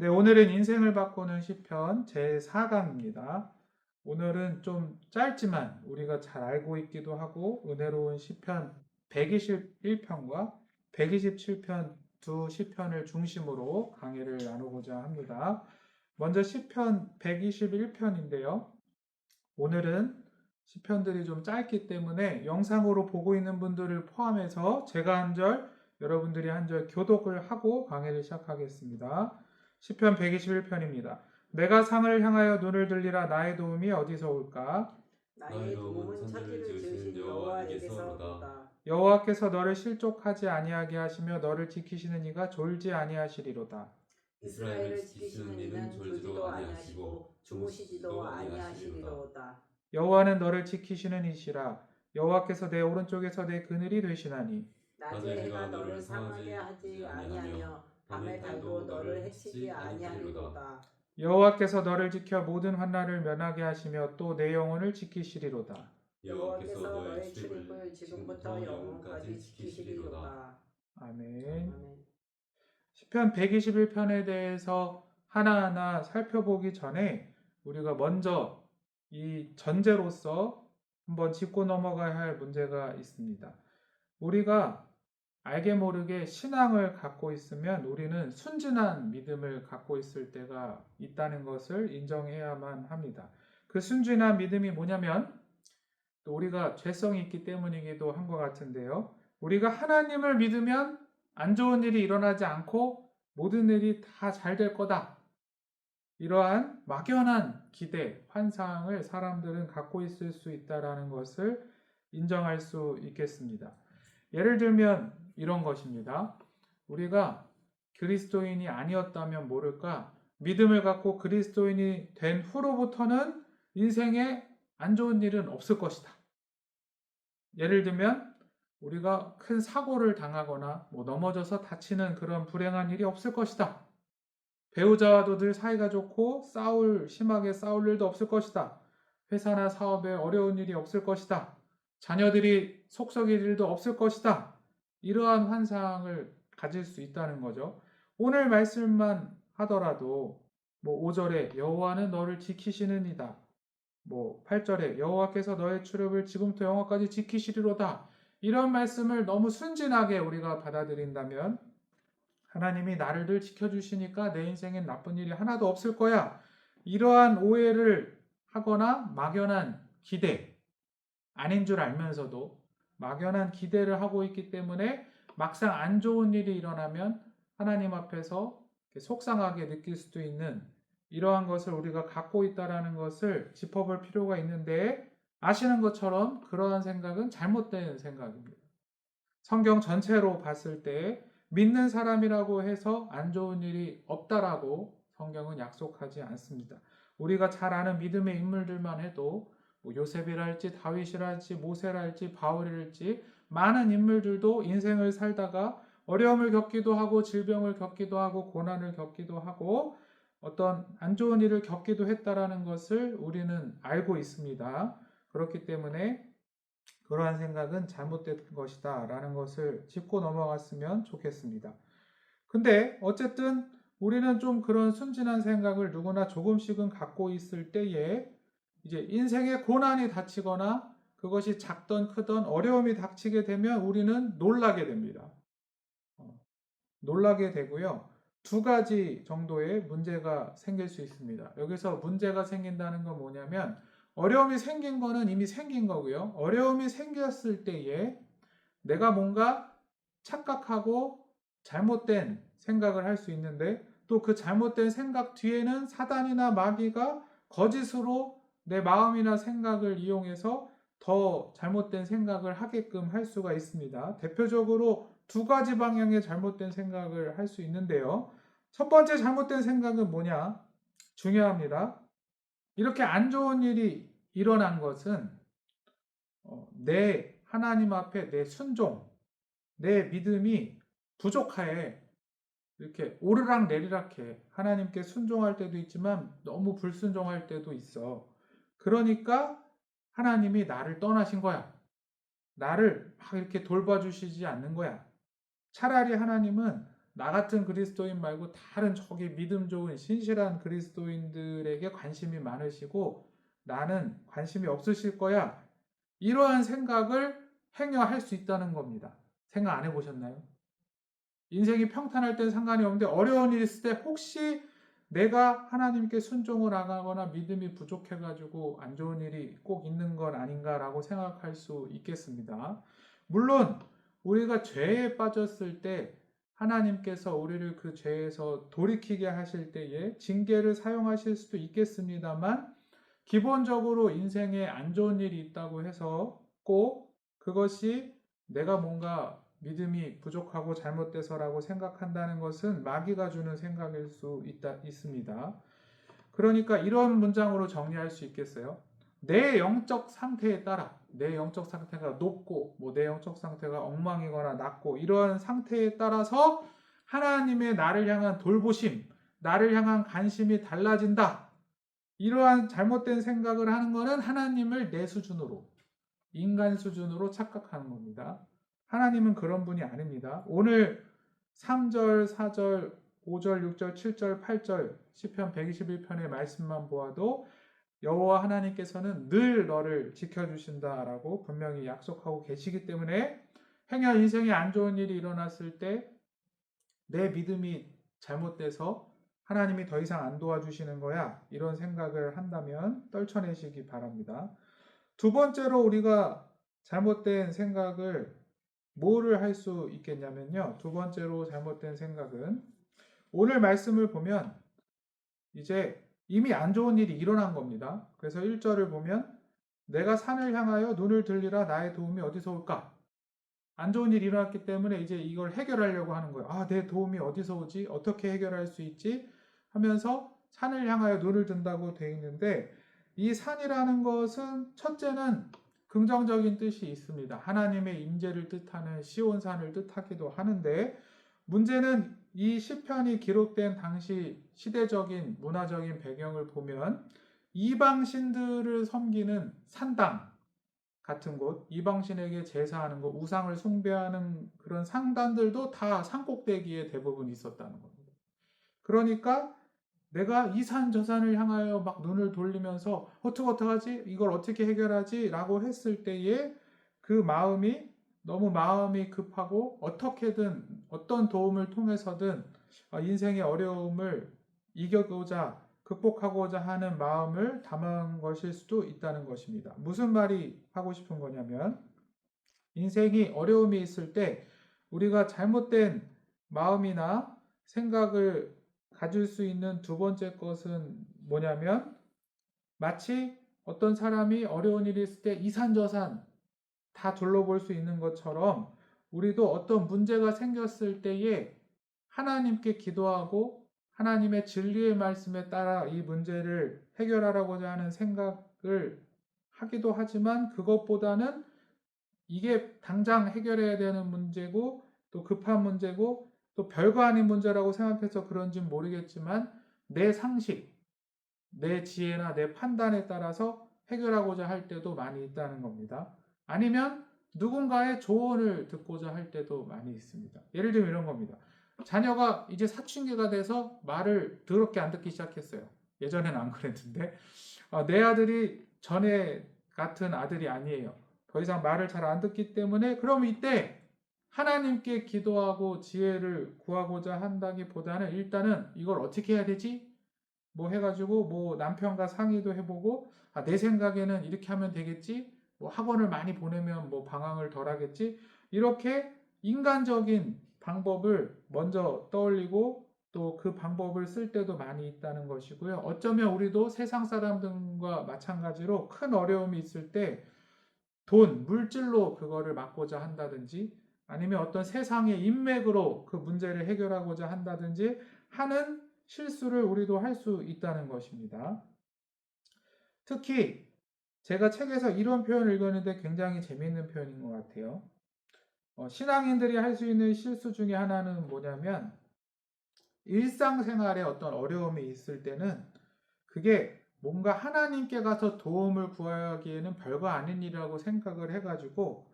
네, 오늘은 인생을 바꾸는 시편 제4강입니다. 오늘은 좀 짧지만 우리가 잘 알고 있기도 하고 은혜로운 시편 121편과 127편 두 시편을 중심으로 강의를 나누고자 합니다. 먼저 시편 121편인데요. 오늘은 시편들이 좀 짧기 때문에 영상으로 보고 있는 분들을 포함해서 제가 한 절, 여러분들이 한 절 교독을 하고 강의를 시작하겠습니다. 시편 121편입니다. 내가 상을 향하여 눈을 들리라. 나의 도움이 어디서 올까? 나의 도움은 천지를 지으신 여호와에게서로다. 여호와께서 너를 실족하지 아니하게 하시며 너를 지키시는 이가 졸지 아니하시리로다. 이스라엘을 지키시는 이는 졸지도 아니하시고 주무시지도 아니하시리로다. 여호와는 너를 지키시는 이시라. 여호와께서 내 오른쪽에서 내 그늘이 되시나니 낮에 해가 너를 상하게 하지 아니하며 밤의 달도 너를 해치지 아니하리로다. 여호와께서 너를 지켜 모든 환난을 면하게 하시며 또 내 영혼을 지키시리로다. 여호와께서 너의 출입을 지금부터 영원까지 지키시리로다. 아멘. 아멘. 시편 121편에 대해서 하나하나 살펴보기 전에 우리가 먼저 이 전제로서 한번 짚고 넘어가야 할 문제가 있습니다. 우리가 알게 모르게 신앙을 갖고 있으면 우리는 순진한 믿음을 갖고 있을 때가 있다는 것을 인정해야만 합니다. 그 순진한 믿음이 뭐냐면 또 우리가 죄성이 있기 때문이기도 한 것 같은데요. 우리가 하나님을 믿으면 안 좋은 일이 일어나지 않고 모든 일이 다 잘 될 거다. 이러한 막연한 기대, 환상을 사람들은 갖고 있을 수 있다는 것을 인정할 수 있겠습니다. 예를 들면 이런 것입니다. 우리가 그리스도인이 아니었다면 모를까? 믿음을 갖고 그리스도인이 된 후로부터는 인생에 안 좋은 일은 없을 것이다. 예를 들면 우리가 큰 사고를 당하거나 넘어져서 다치는 그런 불행한 일이 없을 것이다. 배우자와도 늘 사이가 좋고 심하게 싸울 일도 없을 것이다. 회사나 사업에 어려운 일이 없을 것이다. 자녀들이 속 썩일 일도 없을 것이다. 이러한 환상을 가질 수 있다는 거죠. 오늘 말씀만 하더라도 5절에 여호와는 너를 지키시느니다. 8절에 여호와께서 너의 출입을 지금부터 영원까지 지키시리로다. 이런 말씀을 너무 순진하게 우리가 받아들인다면 하나님이 나를 늘 지켜주시니까 내 인생엔 나쁜 일이 하나도 없을 거야. 이러한 오해를 하거나 막연한 기대, 아닌 줄 알면서도 막연한 기대를 하고 있기 때문에 막상 안 좋은 일이 일어나면 하나님 앞에서 속상하게 느낄 수도 있는 이러한 것을 우리가 갖고 있다는 것을 짚어볼 필요가 있는데 아시는 것처럼 그러한 생각은 잘못된 생각입니다. 성경 전체로 봤을 때 믿는 사람이라고 해서 안 좋은 일이 없다라고 성경은 약속하지 않습니다. 우리가 잘 아는 믿음의 인물들만 해도 요셉이랄지 다윗이랄지 모세랄지 바울이랄지 많은 인물들도 인생을 살다가 어려움을 겪기도 하고 질병을 겪기도 하고 고난을 겪기도 하고 어떤 안 좋은 일을 겪기도 했다라는 것을 우리는 알고 있습니다. 그렇기 때문에 그러한 생각은 잘못된 것이다 라는 것을 짚고 넘어갔으면 좋겠습니다. 근데 어쨌든 우리는 좀 그런 순진한 생각을 누구나 조금씩은 갖고 있을 때에 이제 인생의 고난이 닥치거나 그것이 작던 크던 어려움이 닥치게 되면 우리는 놀라게 됩니다. 놀라게 되고요. 두 가지 정도의 문제가 생길 수 있습니다. 여기서 문제가 생긴다는 건 뭐냐면 어려움이 생긴 거는 이미 생긴 거고요. 어려움이 생겼을 때에 내가 뭔가 착각하고 잘못된 생각을 할 수 있는데 또 그 잘못된 생각 뒤에는 사단이나 마귀가 거짓으로 내 마음이나 생각을 이용해서 더 잘못된 생각을 하게끔 할 수가 있습니다. 대표적으로 두 가지 방향의 잘못된 생각을 할 수 있는데요. 첫 번째 잘못된 생각은 뭐냐? 중요합니다. 이렇게 안 좋은 일이 일어난 것은 내 하나님 앞에 내 순종, 내 믿음이 부족해. 이렇게 오르락 내리락해. 하나님께 순종할 때도 있지만 너무 불순종할 때도 있어. 그러니까 하나님이 나를 떠나신 거야. 나를 막 이렇게 돌봐주시지 않는 거야. 차라리 하나님은 나 같은 그리스도인 말고 다른 저기 믿음 좋은 신실한 그리스도인들에게 관심이 많으시고 나는 관심이 없으실 거야. 이러한 생각을 행여할 수 있다는 겁니다. 생각 안 해보셨나요? 인생이 평탄할 땐 상관이 없는데 어려운 일 있을 때 혹시 내가 하나님께 순종을 안 하거나 믿음이 부족해가지고 안 좋은 일이 꼭 있는 건 아닌가라고 생각할 수 있겠습니다. 물론 우리가 죄에 빠졌을 때 하나님께서 우리를 그 죄에서 돌이키게 하실 때에 징계를 사용하실 수도 있겠습니다만 기본적으로 인생에 안 좋은 일이 있다고 해서 꼭 그것이 내가 뭔가 믿음이 부족하고 잘못돼서라고 생각한다는 것은 마귀가 주는 생각일 수 있습니다. 그러니까 이런 문장으로 정리할 수 있겠어요. 내 영적 상태에 따라 내 영적 상태가 높고 내 영적 상태가 엉망이거나 낮고 이러한 상태에 따라서 하나님의 나를 향한 돌보심, 나를 향한 관심이 달라진다. 이러한 잘못된 생각을 하는 것은 하나님을 내 수준으로 인간 수준으로 착각하는 겁니다. 하나님은 그런 분이 아닙니다. 오늘 3절, 4절, 5절, 6절, 7절, 8절 시편 121편의 말씀만 보아도 여호와 하나님께서는 늘 너를 지켜주신다라고 분명히 약속하고 계시기 때문에 행여 인생에 안 좋은 일이 일어났을 때 내 믿음이 잘못돼서 하나님이 더 이상 안 도와주시는 거야 이런 생각을 한다면 떨쳐내시기 바랍니다. 두 번째로 우리가 잘못된 생각을 뭐를 할 수 있겠냐면요. 두 번째로 잘못된 생각은 오늘 말씀을 보면 이제 이미 안 좋은 일이 일어난 겁니다. 그래서 1절을 보면 내가 산을 향하여 눈을 들리라 나의 도움이 어디서 올까? 안 좋은 일이 일어났기 때문에 이제 이걸 해결하려고 하는 거예요. 아, 내 도움이 어디서 오지? 어떻게 해결할 수 있지? 하면서 산을 향하여 눈을 든다고 되어 있는데 이 산이라는 것은 첫째는 긍정적인 뜻이 있습니다. 하나님의 임재를 뜻하는 시온산을 뜻하기도 하는데 문제는 이 시편이 기록된 당시 시대적인 문화적인 배경을 보면 이방 신들을 섬기는 산당 같은 곳, 이방신에게 제사하는 곳, 우상을 숭배하는 그런 상단들도 다 산꼭대기에 대부분 있었다는 겁니다. 그러니까 내가 이 산 저 산을 향하여 막 눈을 돌리면서 어떡하지? 이걸 어떻게 해결하지? 라고 했을 때에 그 마음이 너무 마음이 급하고 어떻게든 어떤 도움을 통해서든 인생의 어려움을 이겨보자 극복하고자 하는 마음을 담은 것일 수도 있다는 것입니다. 무슨 말이 하고 싶은 거냐면 인생이 어려움이 있을 때 우리가 잘못된 마음이나 생각을 가질 수 있는 두 번째 것은 뭐냐면 마치 어떤 사람이 어려운 일이 있을 때 이산저산 다 둘러볼 수 있는 것처럼 우리도 어떤 문제가 생겼을 때에 하나님께 기도하고 하나님의 진리의 말씀에 따라 이 문제를 해결하라고자 하는 생각을 하기도 하지만 그것보다는 이게 당장 해결해야 되는 문제고 또 급한 문제고 또 별거 아닌 문제라고 생각해서 그런지는 모르겠지만 내 상식, 내 지혜나 내 판단에 따라서 해결하고자 할 때도 많이 있다는 겁니다. 아니면 누군가의 조언을 듣고자 할 때도 많이 있습니다. 예를 들면 이런 겁니다. 자녀가 이제 사춘기가 돼서 말을 더럽게 안 듣기 시작했어요. 예전에는 안 그랬는데 내 아들이 전에 같은 아들이 아니에요. 더 이상 말을 잘 안 듣기 때문에 그럼 이때 하나님께 기도하고 지혜를 구하고자 한다기보다는 일단은 이걸 어떻게 해야 되지? 해가지고 남편과 상의도 해보고 내 생각에는 이렇게 하면 되겠지? 학원을 많이 보내면 방황을 덜 하겠지? 이렇게 인간적인 방법을 먼저 떠올리고 또 그 방법을 쓸 때도 많이 있다는 것이고요. 어쩌면 우리도 세상 사람들과 마찬가지로 큰 어려움이 있을 때 돈, 물질로 그거를 막고자 한다든지 아니면 어떤 세상의 인맥으로 그 문제를 해결하고자 한다든지 하는 실수를 우리도 할 수 있다는 것입니다. 특히 제가 책에서 이런 표현을 읽었는데 굉장히 재미있는 표현인 것 같아요. 신앙인들이 할 수 있는 실수 중에 하나는 뭐냐면 일상생활에 어떤 어려움이 있을 때는 그게 뭔가 하나님께 가서 도움을 구하기에는 별거 아닌 일이라고 생각을 해가지고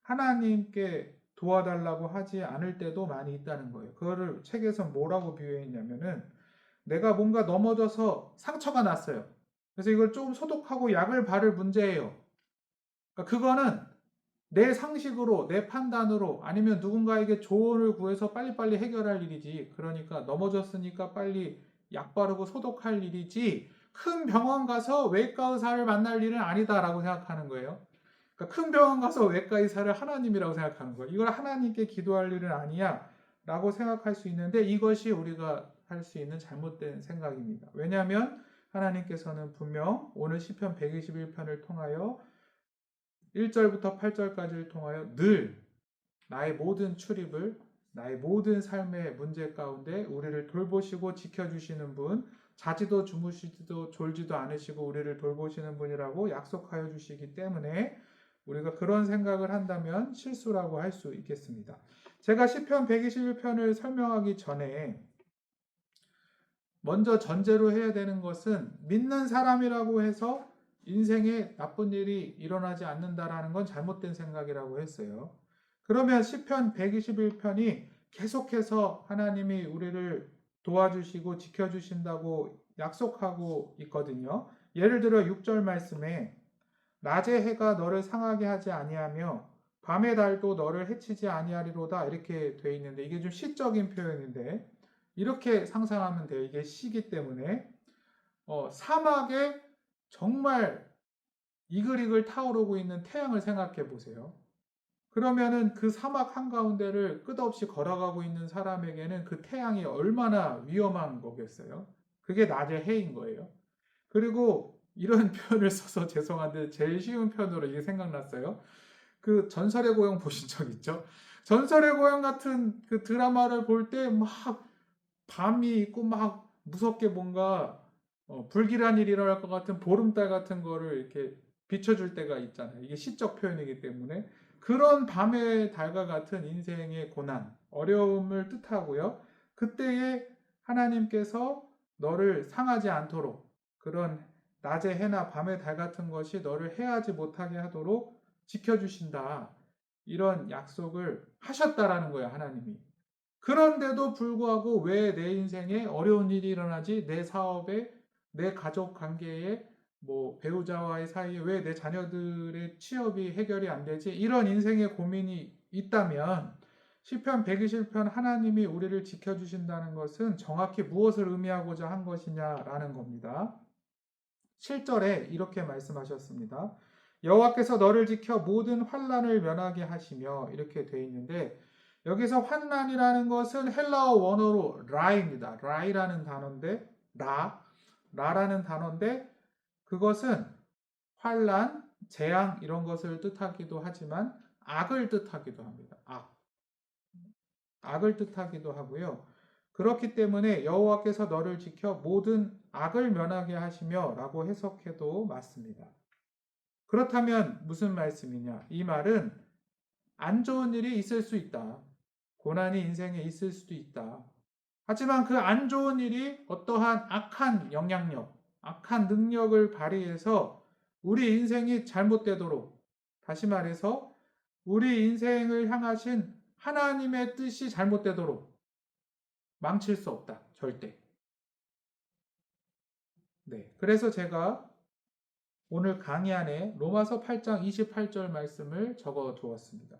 하나님께 도와달라고 하지 않을 때도 많이 있다는 거예요. 그거를 책에서 뭐라고 비유했냐면은 내가 뭔가 넘어져서 상처가 났어요. 그래서 이걸 좀 소독하고 약을 바를 문제예요. 그러니까 그거는 내 상식으로, 내 판단으로 아니면 누군가에게 조언을 구해서 빨리빨리 해결할 일이지. 그러니까 넘어졌으니까 빨리 약 바르고 소독할 일이지. 큰 병원 가서 외과 의사를 만날 일은 아니다라고 생각하는 거예요. 그러니까 큰 병원 가서 외과 의사를 하나님이라고 생각하는 거예요. 이걸 하나님께 기도할 일은 아니야 라고 생각할 수 있는데 이것이 우리가 할 수 있는 잘못된 생각입니다. 왜냐하면 하나님께서는 분명 오늘 시편 121편을 통하여 1절부터 8절까지를 통하여 늘 나의 모든 출입을 나의 모든 삶의 문제 가운데 우리를 돌보시고 지켜주시는 분, 자지도 주무시지도 졸지도 않으시고 우리를 돌보시는 분이라고 약속하여 주시기 때문에 우리가 그런 생각을 한다면 실수라고 할 수 있겠습니다. 제가 시편 121편을 설명하기 전에 먼저 전제로 해야 되는 것은 믿는 사람이라고 해서 인생에 나쁜 일이 일어나지 않는다라는 건 잘못된 생각이라고 했어요. 그러면 시편 121편이 계속해서 하나님이 우리를 도와주시고 지켜주신다고 약속하고 있거든요. 예를 들어 6절 말씀에 낮의 해가 너를 상하게 하지 아니하며 밤의 달도 너를 해치지 아니하리로다 이렇게 돼 있는데 이게 좀 시적인 표현인데 이렇게 상상하면 돼요. 이게 시기 때문에 사막에 정말 이글이글 타오르고 있는 태양을 생각해 보세요. 그러면은 그 사막 한가운데를 끝없이 걸어가고 있는 사람에게는 그 태양이 얼마나 위험한 거겠어요? 그게 낮의 해인 거예요. 그리고 이런 표현을 써서 죄송한데 제일 쉬운 표현으로 이게 생각났어요. 그 전설의 고향 보신 적 있죠? 전설의 고향 같은 그 드라마를 볼 때 막 밤이 있고 막 무섭게 뭔가 불길한 일이 일어날 것 같은 보름달 같은 거를 이렇게 비춰줄 때가 있잖아요. 이게 시적 표현이기 때문에 그런 밤의 달과 같은 인생의 고난, 어려움을 뜻하고요. 그때에 하나님께서 너를 상하지 않도록 그런 낮의 해나 밤의 달 같은 것이 너를 해하지 못하게 하도록 지켜주신다. 이런 약속을 하셨다라는 거예요, 하나님이. 그런데도 불구하고 왜 내 인생에 어려운 일이 일어나지? 내 사업에, 내 가족 관계에, 뭐 배우자와의 사이에 왜 내 자녀들의 취업이 해결이 안 되지? 이런 인생의 고민이 있다면 시편 120편 하나님이 우리를 지켜주신다는 것은 정확히 무엇을 의미하고자 한 것이냐라는 겁니다. 7절에 이렇게 말씀하셨습니다. 여호와께서 너를 지켜 모든 환난을 면하게 하시며 이렇게 돼 있는데 여기서 환난이라는 것은 헬라어 원어로 라입니다. 라이라는 단어인데 라라는 단어인데 그것은 환난, 재앙 이런 것을 뜻하기도 하지만 악을 뜻하기도 합니다. 악을 뜻하기도 하고요. 그렇기 때문에 여호와께서 너를 지켜 모든 악을 면하게 하시며 라고 해석해도 맞습니다. 그렇다면 무슨 말씀이냐? 이 말은 안 좋은 일이 있을 수 있다. 고난이 인생에 있을 수도 있다. 하지만 그 안 좋은 일이 어떠한 악한 영향력, 악한 능력을 발휘해서 우리 인생이 잘못되도록, 다시 말해서 우리 인생을 향하신 하나님의 뜻이 잘못되도록 망칠 수 없다. 절대. 네. 그래서 제가 오늘 강의 안에 로마서 8장 28절 말씀을 적어 두었습니다.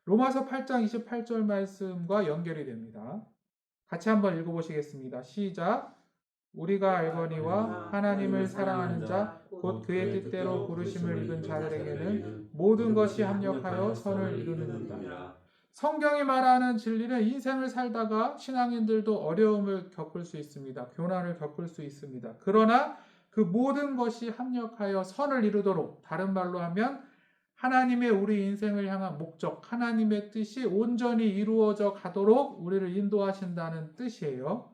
로마서 8장 28절 말씀과 연결이 됩니다. 같이 한번 읽어보시겠습니다. 시작. 우리가 알거니와 하나님을 사랑하는 자, 곧 그의 뜻대로 부르심을 입은 자들에게는 모든 것이 합력하여 선을 이루느니라. 성경이 말하는 진리는 인생을 살다가 신앙인들도 어려움을 겪을 수 있습니다. 고난을 겪을 수 있습니다. 그러나 그 모든 것이 합력하여 선을 이루도록, 다른 말로 하면 하나님의 우리 인생을 향한 목적, 하나님의 뜻이 온전히 이루어져 가도록 우리를 인도하신다는 뜻이에요.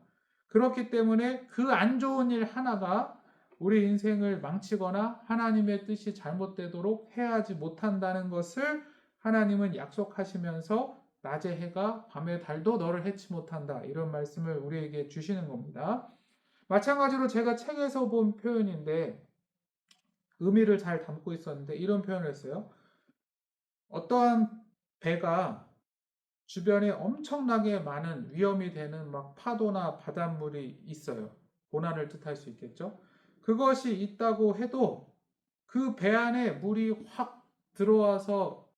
그렇기 때문에 그 안 좋은 일 하나가 우리 인생을 망치거나 하나님의 뜻이 잘못되도록 해하지 못한다는 것을 하나님은 약속하시면서 낮의 해가 밤의 달도 너를 해치 못한다. 이런 말씀을 우리에게 주시는 겁니다. 마찬가지로 제가 책에서 본 표현인데 의미를 잘 담고 있었는데 이런 표현을 했어요. 어떠한 배가 주변에 엄청나게 많은 위험이 되는 막 파도나 바닷물이 있어요. 고난을 뜻할 수 있겠죠. 그것이 있다고 해도 그 배 안에 물이 확 들어와서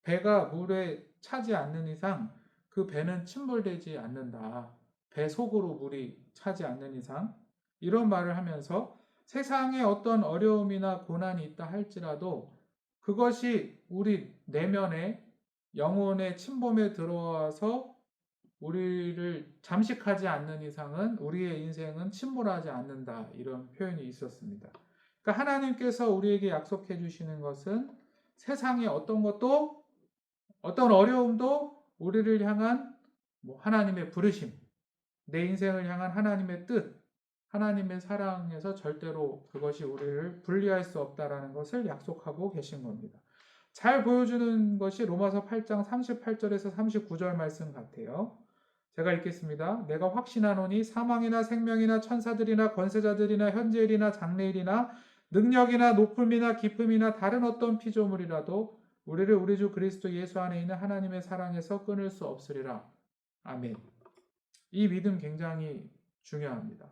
배가 물에 차지 않는 이상 그 배는 침몰되지 않는다. 배 속으로 물이 차지 않는 이상 이런 말을 하면서 세상에 어떤 어려움이나 고난이 있다 할지라도 그것이 우리 내면에 영혼의 침범에 들어와서 우리를 잠식하지 않는 이상은 우리의 인생은 침몰하지 않는다. 이런 표현이 있었습니다. 그러니까 하나님께서 우리에게 약속해 주시는 것은 세상의 어떤 것도 어떤 어려움도 우리를 향한 하나님의 부르심, 내 인생을 향한 하나님의 뜻, 하나님의 사랑에서 절대로 그것이 우리를 분리할 수 없다라는 것을 약속하고 계신 겁니다. 잘 보여주는 것이 로마서 8장 38절에서 39절 말씀 같아요. 제가 읽겠습니다. 내가 확신하노니 사망이나 생명이나 천사들이나 권세자들이나 현재일이나 장래일이나 능력이나 높음이나 깊음이나 다른 어떤 피조물이라도 우리를 우리 주 그리스도 예수 안에 있는 하나님의 사랑에서 끊을 수 없으리라. 아멘. 이 믿음 굉장히 중요합니다.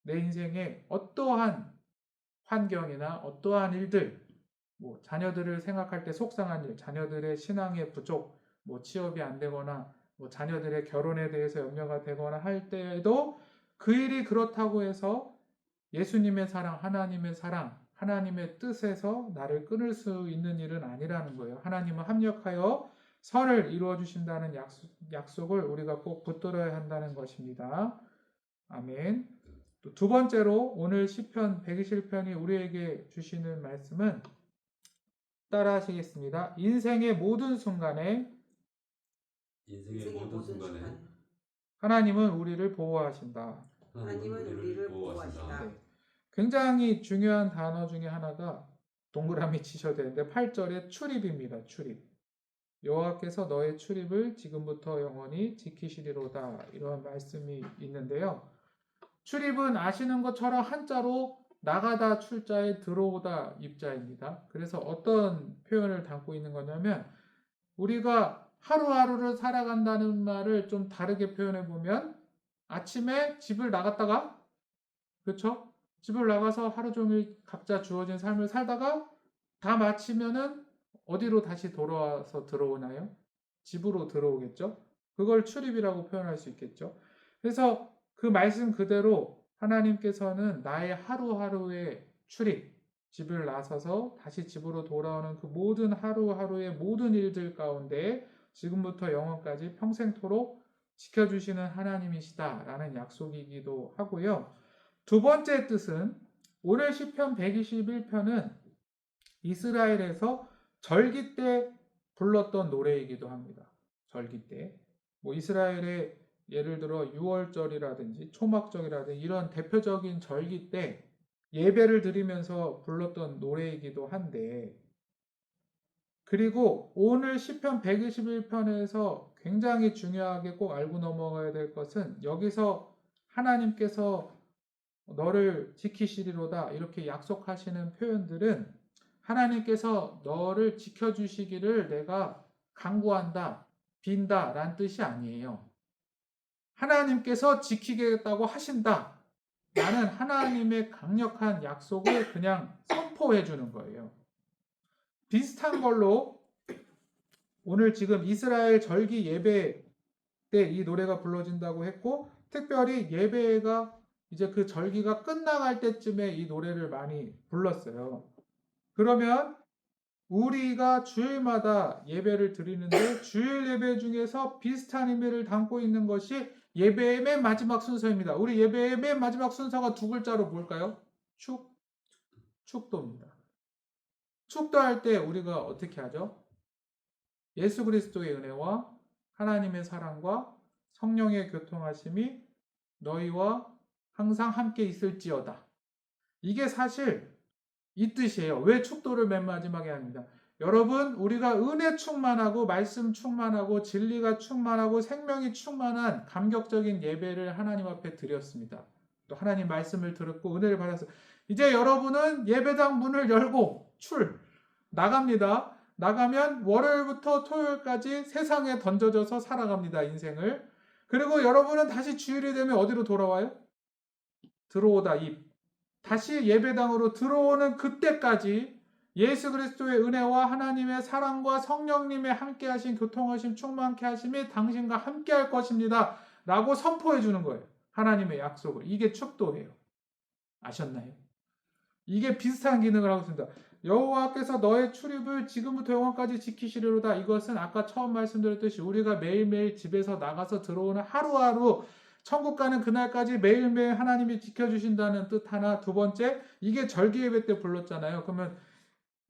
내 인생에 어떠한 환경이나 어떠한 일들, 자녀들을 생각할 때 속상한 일, 자녀들의 신앙의 부족, 취업이 안 되거나 자녀들의 결혼에 대해서 염려가 되거나 할 때에도 그 일이 그렇다고 해서 예수님의 사랑, 하나님의 사랑, 하나님의 뜻에서 나를 끊을 수 있는 일은 아니라는 거예요. 하나님은 합력하여 선을 이루어 주신다는 약속을 우리가 꼭 붙들어야 한다는 것입니다. 아멘. 또 두 번째로 오늘 시편 121편이 우리에게 주시는 말씀은 따라 하시겠습니다. 인생의 모든 순간에 하나님은 우리를 보호하신다. 하나님은 우리를 보호하신다. 네. 굉장히 중요한 단어 중에 하나가 동그라미 치셔야 되는데 8절에 출입입니다. 출입. 여호와께서 너의 출입을 지금부터 영원히 지키시리로다. 이런 말씀이 있는데요. 출입은 아시는 것처럼 한자로 나가다 출자에 들어오다 입자입니다. 그래서 어떤 표현을 담고 있는 거냐면 우리가 하루하루를 살아간다는 말을 좀 다르게 표현해 보면 아침에 집을 나갔다가 그렇죠? 집을 나가서 하루 종일 각자 주어진 삶을 살다가 다 마치면은 어디로 다시 돌아와서 들어오나요? 집으로 들어오겠죠? 그걸 출입이라고 표현할 수 있겠죠? 그래서 그 말씀 그대로 하나님께서는 나의 하루하루의 출입, 집을 나서서 다시 집으로 돌아오는 그 모든 하루하루의 모든 일들 가운데 지금부터 영원까지 평생토록 지켜주시는 하나님이시다라는 약속이기도 하고요. 두 번째 뜻은 오늘 시편 121편은 이스라엘에서 절기 때 불렀던 노래이기도 합니다. 절기 때. 이스라엘의 예를 들어 6월절이라든지 초막절이라든지 이런 대표적인 절기 때 예배를 드리면서 불렀던 노래이기도 한데 그리고 오늘 시편 121편에서 굉장히 중요하게 꼭 알고 넘어가야 될 것은 여기서 하나님께서 너를 지키시리로다 이렇게 약속하시는 표현들은 하나님께서 너를 지켜주시기를 내가 간구한다, 빈다 라는 뜻이 아니에요. 하나님께서 지키겠다고 하신다. 라는 하나님의 강력한 약속을 그냥 선포해 주는 거예요. 비슷한 걸로 오늘 지금 이스라엘 절기 예배 때 이 노래가 불러진다고 했고 특별히 예배가 이제 그 절기가 끝나갈 때쯤에 이 노래를 많이 불렀어요. 그러면 우리가 주일마다 예배를 드리는데 주일 예배 중에서 비슷한 의미를 담고 있는 것이 예배의 맨 마지막 순서입니다. 우리 예배의 맨 마지막 순서가 두 글자로 뭘까요? 축도입니다. 축도할 때 우리가 어떻게 하죠? 예수 그리스도의 은혜와 하나님의 사랑과 성령의 교통하심이 너희와 항상 함께 있을지어다. 이게 사실 이 뜻이에요. 왜 축도를 맨 마지막에 합니다. 여러분, 우리가 은혜 충만하고 말씀 충만하고 진리가 충만하고 생명이 충만한 감격적인 예배를 하나님 앞에 드렸습니다. 또 하나님 말씀을 들었고 은혜를 받았어요. 이제 여러분은 예배당 문을 열고 나갑니다. 나가면 월요일부터 토요일까지 세상에 던져져서 살아갑니다. 인생을. 그리고 여러분은 다시 주일이 되면 어디로 돌아와요? 들어오다 다시 예배당으로 들어오는 그때까지 예수 그리스도의 은혜와 하나님의 사랑과 성령님의 함께하신 교통하심 충만케 하심이 당신과 함께할 것입니다. 라고 선포해 주는 거예요. 하나님의 약속을. 이게 축도예요. 아셨나요? 이게 비슷한 기능을 하고 있습니다. 여호와께서 너의 출입을 지금부터 영원까지 지키시리로다. 이것은 아까 처음 말씀드렸듯이 우리가 매일매일 집에서 나가서 들어오는 하루하루 천국 가는 그날까지 매일매일 하나님이 지켜주신다는 뜻 하나. 두 번째, 이게 절기 예배 때 불렀잖아요. 그러면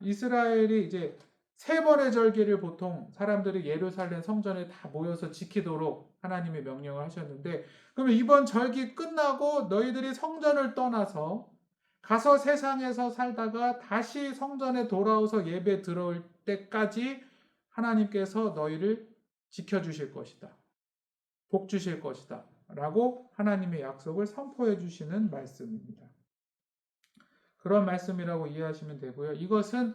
이스라엘이 이제 세 번의 절기를 보통 사람들이 예루살렘 성전에 다 모여서 지키도록 하나님의 명령을 하셨는데, 그러면 이번 절기 끝나고 너희들이 성전을 떠나서 가서 세상에서 살다가 다시 성전에 돌아와서 예배 들어올 때까지 하나님께서 너희를 지켜주실 것이다. 복 주실 것이다. 라고 하나님의 약속을 선포해 주시는 말씀입니다. 그런 말씀이라고 이해하시면 되고요. 이것은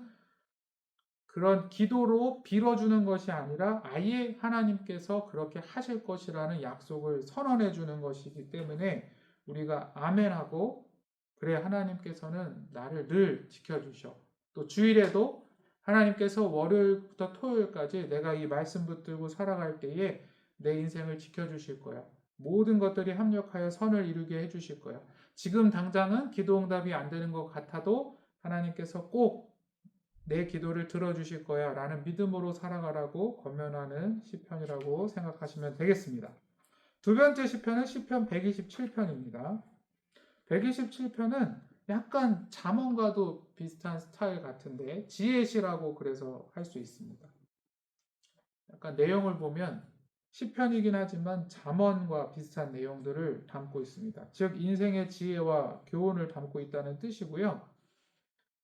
그런 기도로 빌어주는 것이 아니라 아예 하나님께서 그렇게 하실 것이라는 약속을 선언해 주는 것이기 때문에 우리가 아멘하고, 그래 하나님께서는 나를 늘 지켜주셔. 또 주일에도 하나님께서 월요일부터 토요일까지 내가 이 말씀 붙들고 살아갈 때에 내 인생을 지켜주실 거야. 모든 것들이 합력하여 선을 이루게 해주실 거야. 지금 당장은 기도 응답이 안 되는 것 같아도 하나님께서 꼭 내 기도를 들어주실 거야 라는 믿음으로 살아가라고 권면하는 시편이라고 생각하시면 되겠습니다. 두 번째 시편은 시편 127편입니다. 127편은 약간 잠언과도 비슷한 스타일 같은데 지혜시라고 그래서 할 수 있습니다. 약간 내용을 보면 시편이긴 하지만 잠언과 비슷한 내용들을 담고 있습니다. 즉 인생의 지혜와 교훈을 담고 있다는 뜻이고요.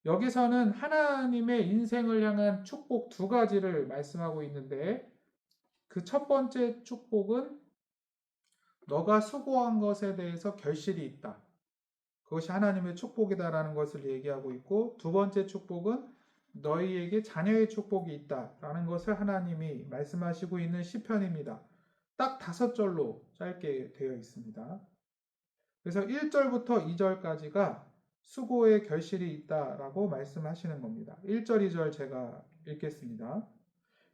여기서는 하나님의 인생을 향한 축복 두 가지를 말씀하고 있는데, 그 첫 번째 축복은 너가 수고한 것에 대해서 결실이 있다. 그것이 하나님의 축복이다라는 것을 얘기하고 있고, 두 번째 축복은 너희에게 자녀의 축복이 있다라는 것을 하나님이 말씀하시고 있는 시편입니다. 딱 5절로 짧게 되어 있습니다. 그래서 1절부터 2절까지가 수고의 결실이 있다라고 말씀하시는 겁니다. 1절, 2절 제가 읽겠습니다.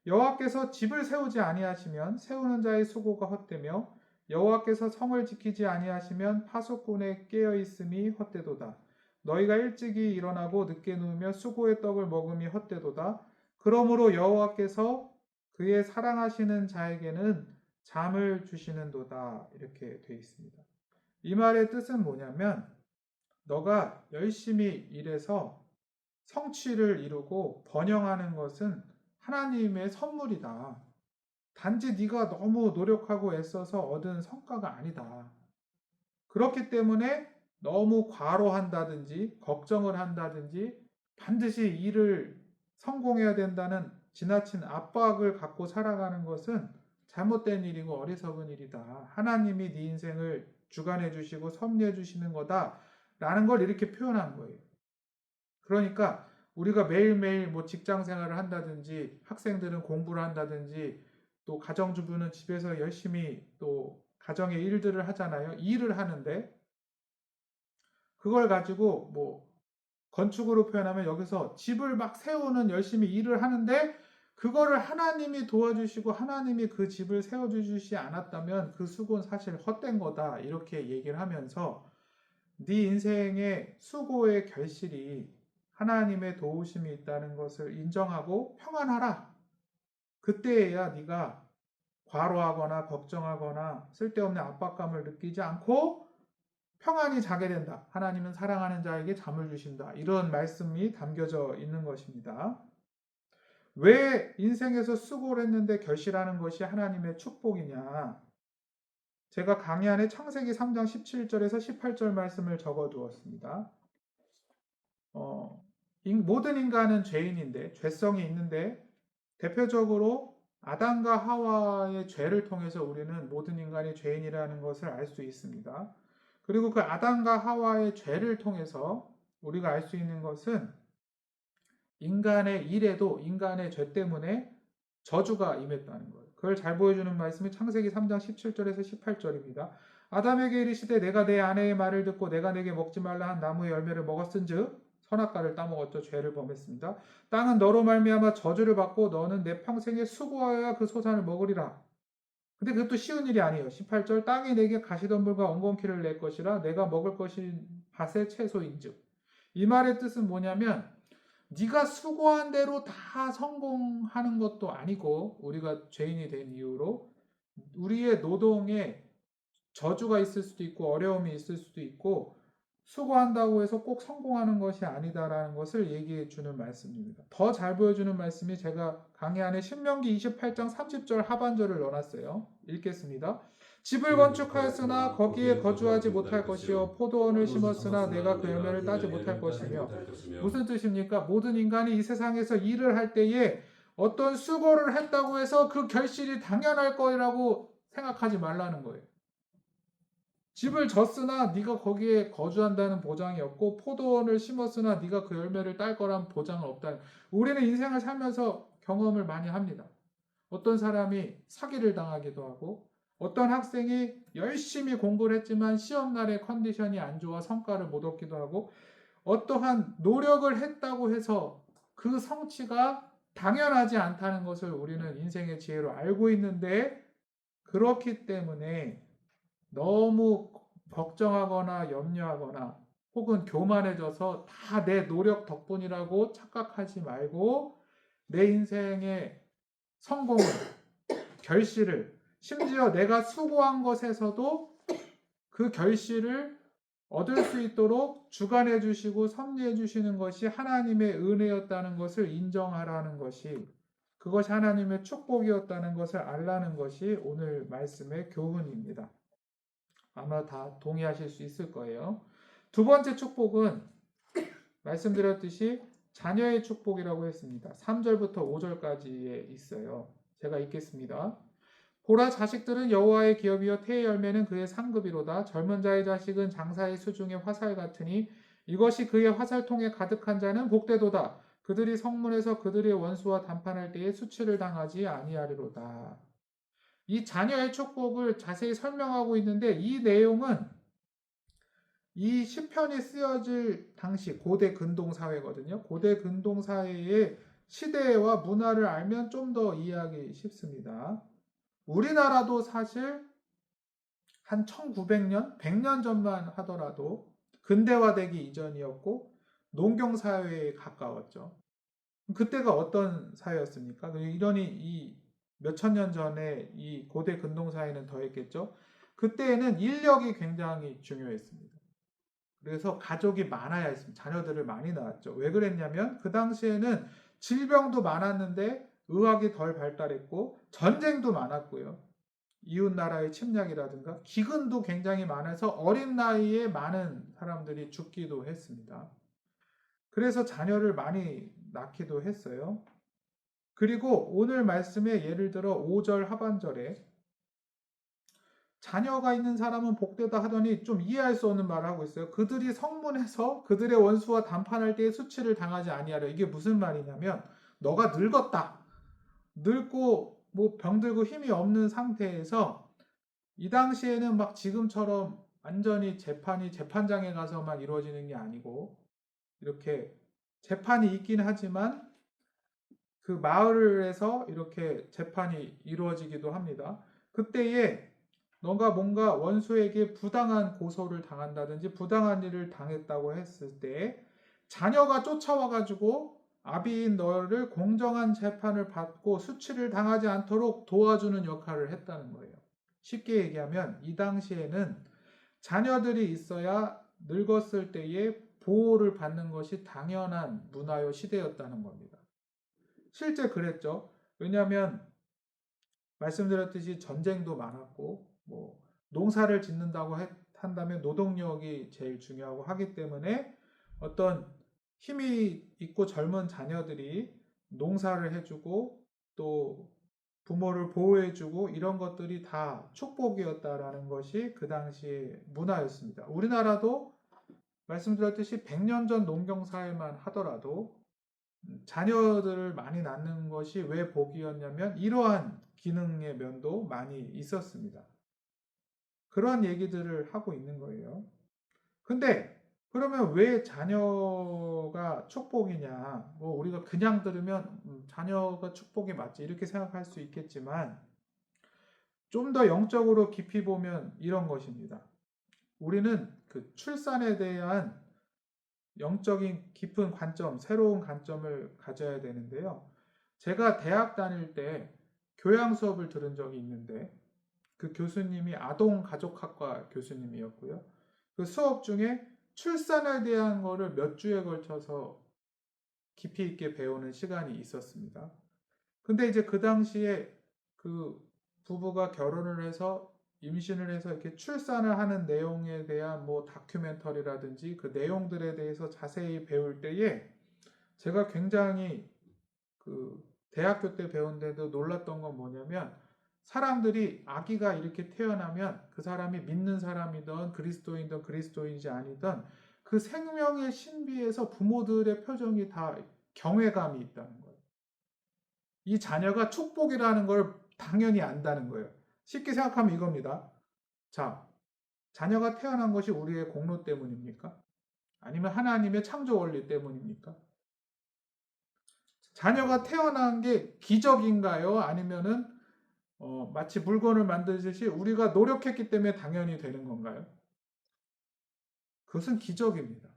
여호와께서 집을 세우지 아니하시면 세우는 자의 수고가 헛되며 여호와께서 성을 지키지 아니하시면 파수꾼의 깨어 있음이 헛되도다. 너희가 일찍이 일어나고 늦게 누우며 수고의 떡을 먹음이 헛되도다. 그러므로 여호와께서 그의 사랑하시는 자에게는 잠을 주시는도다. 이렇게 되어 있습니다. 이 말의 뜻은 뭐냐면 너가 열심히 일해서 성취를 이루고 번영하는 것은 하나님의 선물이다. 단지 네가 너무 노력하고 애써서 얻은 성과가 아니다. 그렇기 때문에 너무 과로한다든지 걱정을 한다든지 반드시 일을 성공해야 된다는 지나친 압박을 갖고 살아가는 것은 잘못된 일이고 어리석은 일이다. 하나님이 네 인생을 주관해 주시고 섭리해 주시는 거다라는 걸 이렇게 표현한 거예요. 그러니까 우리가 매일매일 뭐 직장 생활을 한다든지 학생들은 공부를 한다든지 또 가정주부는 집에서 열심히 또 가정의 일들을 하잖아요. 일을 하는데 그걸 가지고 뭐 건축으로 표현하면 여기서 집을 막 세우는 열심히 일을 하는데 그거를 하나님이 도와주시고 하나님이 그 집을 세워주시지 않았다면 그 수고는 사실 헛된 거다. 이렇게 얘기를 하면서 네 인생의 수고의 결실이 하나님의 도우심이 있다는 것을 인정하고 평안하라. 그때에야 네가 과로하거나 걱정하거나 쓸데없는 압박감을 느끼지 않고 평안히 자게 된다. 하나님은 사랑하는 자에게 잠을 주신다. 이런 말씀이 담겨져 있는 것입니다. 왜 인생에서 수고를 했는데 결실하는 것이 하나님의 축복이냐? 제가 강의 안에 창세기 3장 17절에서 18절 말씀을 적어 두었습니다. 모든 인간은 죄인인데, 죄성이 있는데, 대표적으로 아담과 하와의 죄를 통해서 우리는 모든 인간이 죄인이라는 것을 알 수 있습니다. 그리고 그 아담과 하와의 죄를 통해서 우리가 알 수 있는 것은 인간의 일에도 인간의 죄 때문에 저주가 임했다는 거예요. 그걸 잘 보여주는 말씀이 창세기 3장 17절에서 18절입니다. 아담에게 이르시되 내가 내 아내의 말을 듣고 내가 내게 먹지 말라 한 나무의 열매를 먹었은즉 선악과를 따먹었죠. 죄를 범했습니다. 땅은 너로 말미암아 저주를 받고 너는 내 평생에 수고하여야 그 소산을 먹으리라. 근데 그것도 쉬운 일이 아니에요. 18절 땅이 내게 가시덤불과 엉겅퀴를 낼 것이라 내가 먹을 것이 밭의 채소인즉. 이 말의 뜻은 뭐냐면 네가 수고한 대로 다 성공하는 것도 아니고 우리가 죄인이 된 이후로 우리의 노동에 저주가 있을 수도 있고 어려움이 있을 수도 있고 수고한다고 해서 꼭 성공하는 것이 아니다라는 것을 얘기해 주는 말씀입니다. 더 잘 보여주는 말씀이 제가 강의 안에 신명기 28장 30절 하반절을 넣어놨어요. 읽겠습니다. 집을 건축하였으나 거기에 거주하지 못할 것이요 포도원을 심었으나 내가 그 열매를 따지 못할 것이며. 무슨 뜻입니까? 모든 인간이 이 세상에서 일을 할 때에 어떤 수고를 했다고 해서 그 결실이 당연할 거라고 생각하지 말라는 거예요. 집을 졌으나 네가 거기에 거주한다는 보장이 없고 포도원을 심었으나 네가 그 열매를 딸 거란 보장은 없다. 우리는 인생을 살면서 경험을 많이 합니다. 어떤 사람이 사기를 당하기도 하고 어떤 학생이 열심히 공부를 했지만 시험날에 컨디션이 안 좋아 성과를 못 얻기도 하고 어떠한 노력을 했다고 해서 그 성취가 당연하지 않다는 것을 우리는 인생의 지혜로 알고 있는데 그렇기 때문에 너무 걱정하거나 염려하거나 혹은 교만해져서 다 내 노력 덕분이라고 착각하지 말고 내 인생의 성공을, 결실을, 심지어 내가 수고한 것에서도 그 결실을 얻을 수 있도록 주관해 주시고 섭리해 주시는 것이 하나님의 은혜였다는 것을 인정하라는 것이 그것이 하나님의 축복이었다는 것을 알라는 것이 오늘 말씀의 교훈입니다. 아마 다 동의하실 수 있을 거예요. 두 번째 축복은 말씀드렸듯이 자녀의 축복이라고 했습니다. 3절부터 5절까지에 있어요. 제가 읽겠습니다. 보라 자식들은 여호와의 기업이요 태의 열매는 그의 상급이로다. 젊은 자의 자식은 장사의 수중의 화살 같으니 이것이 그의 화살통에 가득한 자는 복되도다. 그들이 성문에서 그들의 원수와 담판할 때에 수치를 당하지 아니하리로다. 이 자녀의 축복을 자세히 설명하고 있는데 이 내용은 이 시편이 쓰여질 당시 고대 근동 사회거든요. 고대 근동 사회의 시대와 문화를 알면 좀 더 이해하기 쉽습니다. 우리나라도 사실 한 1900년, 100년 전만 하더라도 근대화되기 이전이었고 농경 사회에 가까웠죠. 그때가 어떤 사회였습니까? 이러니 이 몇천 년 전에 이 고대 근동 사회는 더했겠죠. 그때에는 인력이 굉장히 중요했습니다. 그래서 가족이 많아야 했습니다. 자녀들을 많이 낳았죠. 왜 그랬냐면 그 당시에는 질병도 많았는데 의학이 덜 발달했고 전쟁도 많았고요. 이웃 나라의 침략이라든가 기근도 굉장히 많아서 어린 나이에 많은 사람들이 죽기도 했습니다. 그래서 자녀를 많이 낳기도 했어요. 그리고 오늘 말씀에 예를 들어 5절 하반절에 자녀가 있는 사람은 복되다 하더니 좀 이해할 수 없는 말을 하고 있어요. 그들이 성문에서 그들의 원수와 담판할 때에 수치를 당하지 아니하려. 이게 무슨 말이냐면 너가 늙었다. 늙고 뭐 병들고 힘이 없는 상태에서 이 당시에는 막 지금처럼 완전히 재판이 재판장에 가서만 이루어지는 게 아니고 이렇게 재판이 있긴 하지만 그 마을에서 이렇게 재판이 이루어지기도 합니다. 그때에 너가 뭔가 원수에게 부당한 고소를 당한다든지 부당한 일을 당했다고 했을 때 자녀가 쫓아와가지고 아비인 너를 공정한 재판을 받고 수치를 당하지 않도록 도와주는 역할을 했다는 거예요. 쉽게 얘기하면 이 당시에는 자녀들이 있어야 늙었을 때에 보호를 받는 것이 당연한 문화요 시대였다는 겁니다. 실제 그랬죠. 왜냐하면 말씀드렸듯이 전쟁도 많았고 뭐 농사를 짓는다고 한다면 노동력이 제일 중요하고 하기 때문에 어떤 힘이 있고 젊은 자녀들이 농사를 해주고 또 부모를 보호해주고 이런 것들이 다 축복이었다라는 것이 그 당시의 문화였습니다. 우리나라도 말씀드렸듯이 100년 전 농경사회만 하더라도 자녀들을 많이 낳는 것이 왜 복이었냐면 이러한 기능의 면도 많이 있었습니다. 그런 얘기들을 하고 있는 거예요. 근데 그러면 왜 자녀가 축복이냐? 뭐 우리가 그냥 들으면 자녀가 축복이 맞지 이렇게 생각할 수 있겠지만 좀 더 영적으로 깊이 보면 이런 것입니다. 우리는 그 출산에 대한 영적인 깊은 관점, 새로운 관점을 가져야 되는데요. 제가 대학 다닐 때 교양 수업을 들은 적이 있는데 그 교수님이 아동가족학과 교수님이었고요. 그 수업 중에 출산에 대한 거를 몇 주에 걸쳐서 깊이 있게 배우는 시간이 있었습니다. 근데 이제 그 당시에 그 부부가 결혼을 해서 임신을 해서 이렇게 출산을 하는 내용에 대한 뭐 다큐멘터리라든지 그 내용들에 대해서 자세히 배울 때에 제가 굉장히 그 대학교 때 배운데도 놀랐던 건 뭐냐면 사람들이 아기가 이렇게 태어나면 그 사람이 믿는 사람이든 그리스도인이든 그리스도인이지 아니든 그 생명의 신비에서 부모들의 표정이 다 경외감이 있다는 거예요. 이 자녀가 축복이라는 걸 당연히 안다는 거예요. 쉽게 생각하면 이겁니다. 자, 자녀가 태어난 것이 우리의 공로 때문입니까? 아니면 하나님의 창조 원리 때문입니까? 자녀가 태어난 게 기적인가요? 아니면은 마치 물건을 만들듯이 우리가 노력했기 때문에 당연히 되는 건가요? 그것은 기적입니다.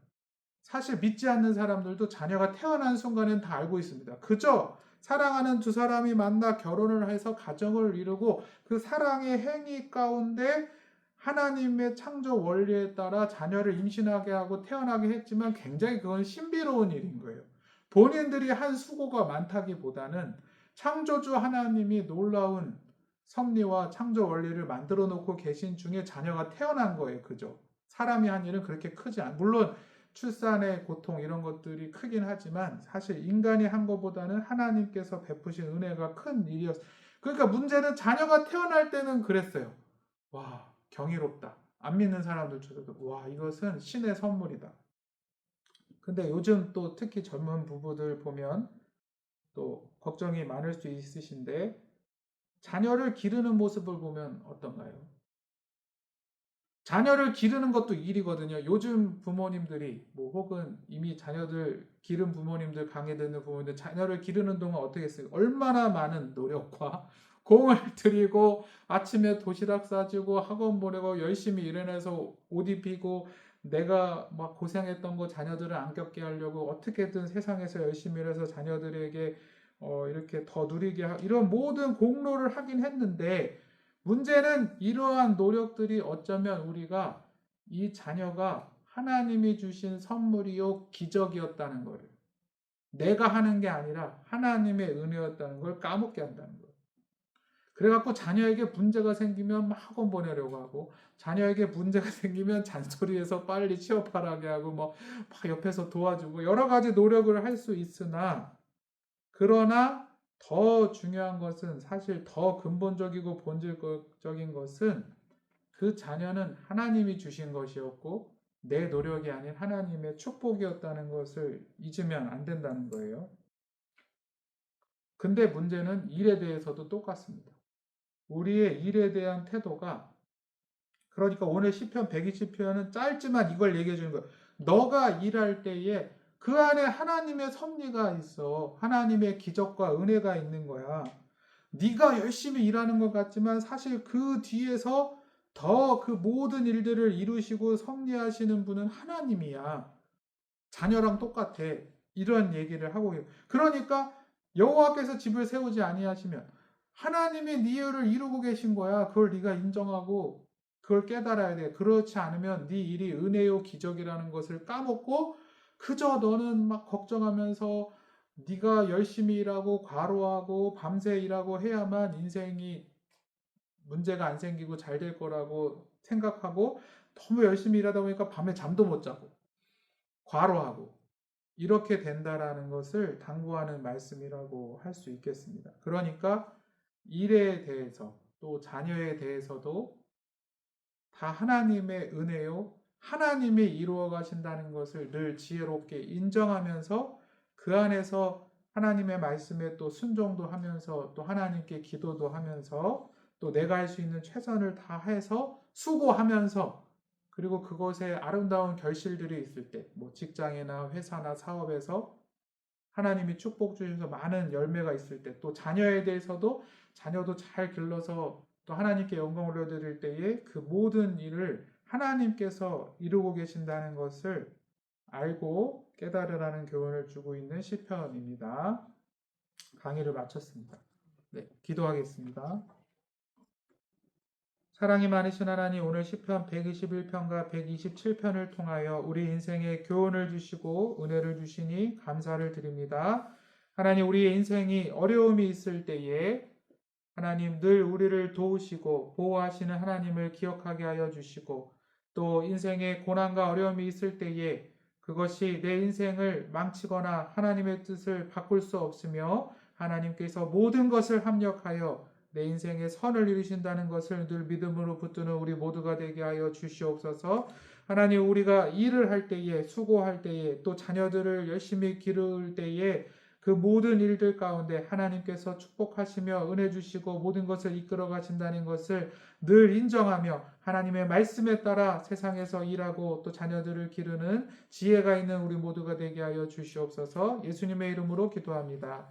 사실 믿지 않는 사람들도 자녀가 태어난 순간엔 다 알고 있습니다. 그저 사랑하는 두 사람이 만나 결혼을 해서 가정을 이루고 그 사랑의 행위 가운데 하나님의 창조 원리에 따라 자녀를 임신하게 하고 태어나게 했지만 굉장히 그건 신비로운 일인 거예요. 본인들이 한 수고가 많다기보다는 창조주 하나님이 놀라운 섭리와 창조 원리를 만들어 놓고 계신 중에 자녀가 태어난 거예요. 그죠? 사람이 한 일은 그렇게 크지 않아. 물론 출산의 고통 이런 것들이 크긴 하지만 사실 인간이 한 것보다는 하나님께서 베푸신 은혜가 큰 일이었어요. 그러니까 문제는 자녀가 태어날 때는 그랬어요. 와, 경이롭다. 안 믿는 사람들조차도 와, 이것은 신의 선물이다. 근데 요즘 또 특히 젊은 부부들 보면 또 걱정이 많을 수 있으신데 자녀를 기르는 모습을 보면 어떤가요? 자녀를 기르는 것도 일이거든요. 요즘 부모님들이 뭐 혹은 이미 자녀들 기른 부모님들 강의 듣는 부모님들 자녀를 기르는 동안 어떻게 했어요? 얼마나 많은 노력과 공을 들이고 아침에 도시락 싸주고 학원 보내고 열심히 일해내서 옷 입히고 내가 막 고생했던 거 자녀들을 안 겪게 하려고 어떻게든 세상에서 열심히 일해서 자녀들에게 이렇게 더 누리게 이런 모든 공로를 하긴 했는데 문제는 이러한 노력들이 어쩌면 우리가 이 자녀가 하나님이 주신 선물이요 기적이었다는 것을 내가 하는 게 아니라 하나님의 은혜였다는 걸 까먹게 한다는 거예요. 그래갖고 자녀에게 문제가 생기면 막 학원 보내려고 하고 자녀에게 문제가 생기면 잔소리해서 빨리 취업하라게 하고 뭐 막 옆에서 도와주고 여러 가지 노력을 할 수 있으나 그러나 더 중요한 것은 사실 더 근본적이고 본질적인 것은 그 자녀는 하나님이 주신 것이었고 내 노력이 아닌 하나님의 축복이었다는 것을 잊으면 안 된다는 거예요. 근데 문제는 일에 대해서도 똑같습니다. 우리의 일에 대한 태도가 그러니까 오늘 시편 120편은 짧지만 이걸 얘기해 주는 거예요. 너가 일할 때에 그 안에 하나님의 섭리가 있어. 하나님의 기적과 은혜가 있는 거야. 네가 열심히 일하는 것 같지만 사실 그 뒤에서 더 그 모든 일들을 이루시고 섭리하시는 분은 하나님이야. 자녀랑 똑같아. 이런 얘기를 하고 그러니까 여호와께서 집을 세우지 아니하시면 하나님이 네 일을 이루고 계신 거야. 그걸 네가 인정하고 그걸 깨달아야 돼. 그렇지 않으면 네 일이 은혜요 기적이라는 것을 까먹고 그저 너는 막 걱정하면서 네가 열심히 일하고 과로하고 밤새 일하고 해야만 인생이 문제가 안 생기고 잘 될 거라고 생각하고 너무 열심히 일하다 보니까 밤에 잠도 못 자고 과로하고 이렇게 된다라는 것을 당부하는 말씀이라고 할 수 있겠습니다. 그러니까 일에 대해서 또 자녀에 대해서도 다 하나님의 은혜요. 하나님이 이루어 가신다는 것을 늘 지혜롭게 인정하면서 그 안에서 하나님의 말씀에 또 순종도 하면서 또 하나님께 기도도 하면서 또 내가 할 수 있는 최선을 다해서 수고하면서 그리고 그것에 아름다운 결실들이 있을 때, 뭐 직장이나 회사나 사업에서 하나님이 축복 주셔서 많은 열매가 있을 때, 또 자녀에 대해서도 자녀도 잘 길러서 또 하나님께 영광 올려드릴 때에 그 모든 일을 하나님께서 이루고 계신다는 것을 알고 깨달으라는 교훈을 주고 있는 시편입니다. 강의를 마쳤습니다. 네, 기도하겠습니다. 사랑이 많으신 하나님, 오늘 시편 121편과 127편을 통하여 우리 인생에 교훈을 주시고 은혜를 주시니 감사를 드립니다. 하나님, 우리의 인생이 어려움이 있을 때에 하나님 늘 우리를 도우시고 보호하시는 하나님을 기억하게 하여 주시고 또 인생에 고난과 어려움이 있을 때에 그것이 내 인생을 망치거나 하나님의 뜻을 바꿀 수 없으며 하나님께서 모든 것을 합력하여 내 인생에 선을 이루신다는 것을 늘 믿음으로 붙드는 우리 모두가 되게 하여 주시옵소서. 하나님, 우리가 일을 할 때에 수고할 때에 또 자녀들을 열심히 기를 때에 그 모든 일들 가운데 하나님께서 축복하시며 은혜 주시고 모든 것을 이끌어 가신다는 것을 늘 인정하며 하나님의 말씀에 따라 세상에서 일하고 또 자녀들을 기르는 지혜가 있는 우리 모두가 되게 하여 주시옵소서. 예수님의 이름으로 기도합니다.